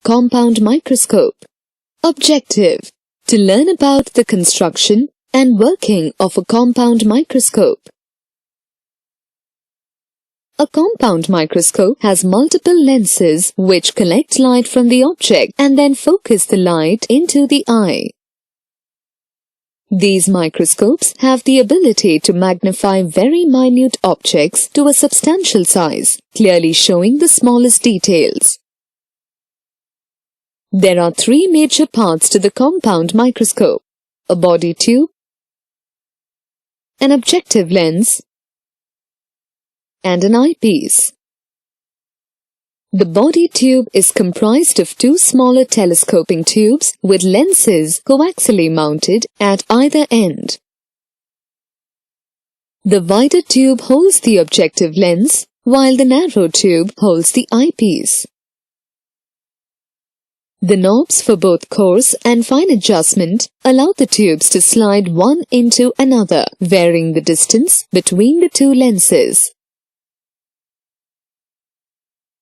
compound microscope. Objective: to learn about the construction and working of a compound microscope. A compound microscope has multiple lenses which collect light from the object and then focus the light into the eye. These microscopes have the ability to magnify very minute objects to a substantial size, clearly showing the smallest details. There are three major parts to the compound microscope: a body tube, an objective lens, and an eyepiece. The body tube is comprised of two smaller telescoping tubes with lenses coaxially mounted at either end. The wider tube holds the objective lens, while the narrow tube holds the eyepiece. The knobs for both coarse and fine adjustment allow the tubes to slide one into another, varying the distance between the two lenses.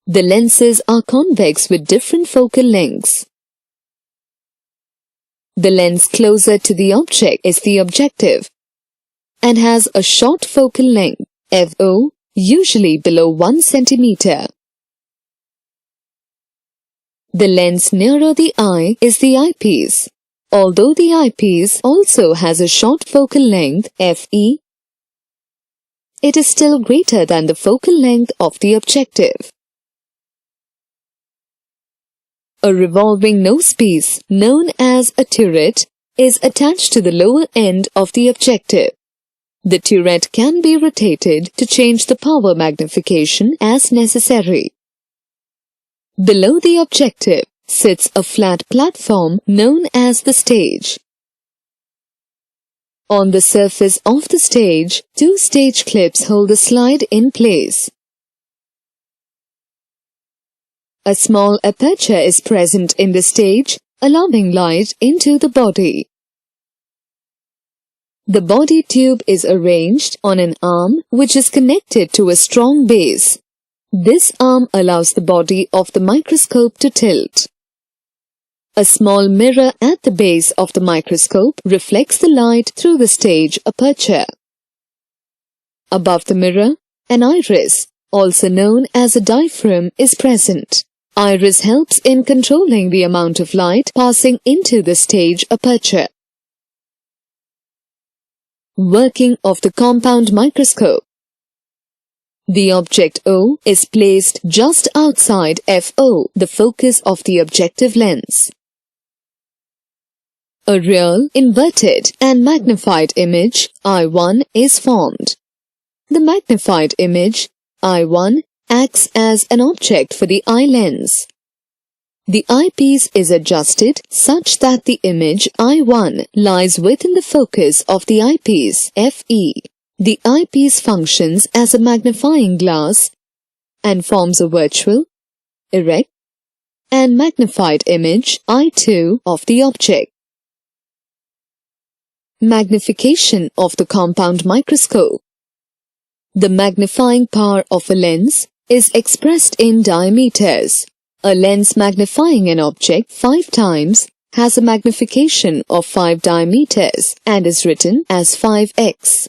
The lenses are convex with different focal lengths. The lens closer to the object is the objective and has a short focal length, FO, usually below 1 centimeter. The lens nearer the eye is the eyepiece. Although the eyepiece also has a short focal length, FE, it is still greater than the focal length of the objective. A revolving nosepiece, known as a turret, is attached to the lower end of the objective. The turret can be rotated to change the power magnification as necessary. Below the objective sits a flat platform known as the stage. On the surface of the stage, two stage clips hold the slide in place. A small aperture is present in the stage, allowing light into the body. The body tube is arranged on an arm which is connected to a strong base. This arm allows the body of the microscope to tilt. A small mirror at the base of the microscope reflects the light through the stage aperture. Above the mirror, an iris, also known as a diaphragm, is present. Iris helps in controlling the amount of light passing into the stage aperture. Working of the compound microscope. The object O is placed just outside FO, the focus of the objective lens. A real, inverted and magnified image, I1, is formed. The magnified image, I1, acts as an object for the eye lens. The eyepiece is adjusted such that the image I1 lies within the focus of the eyepiece, FE. The eyepiece functions as a magnifying glass and forms a virtual, erect, and magnified image, I2, of the object. Magnification of the compound microscope. The magnifying power of a lens is expressed in diameters. A lens magnifying an object 5 times has a magnification of 5 diameters and is written as 5x.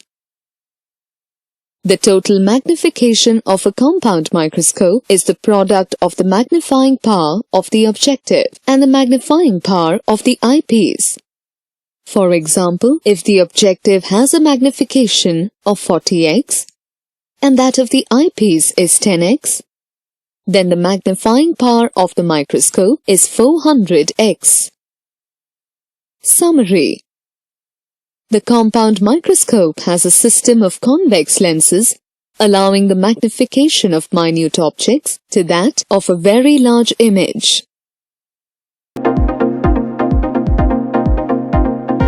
The total magnification of a compound microscope is the product of the magnifying power of the objective and the magnifying power of the eyepiece. For example, if the objective has a magnification of 40x, and that of the eyepiece is 10x, then the magnifying power of the microscope is 400x. Summary. The compound microscope has a system of convex lenses, allowing the magnification of minute objects to that of a very large image.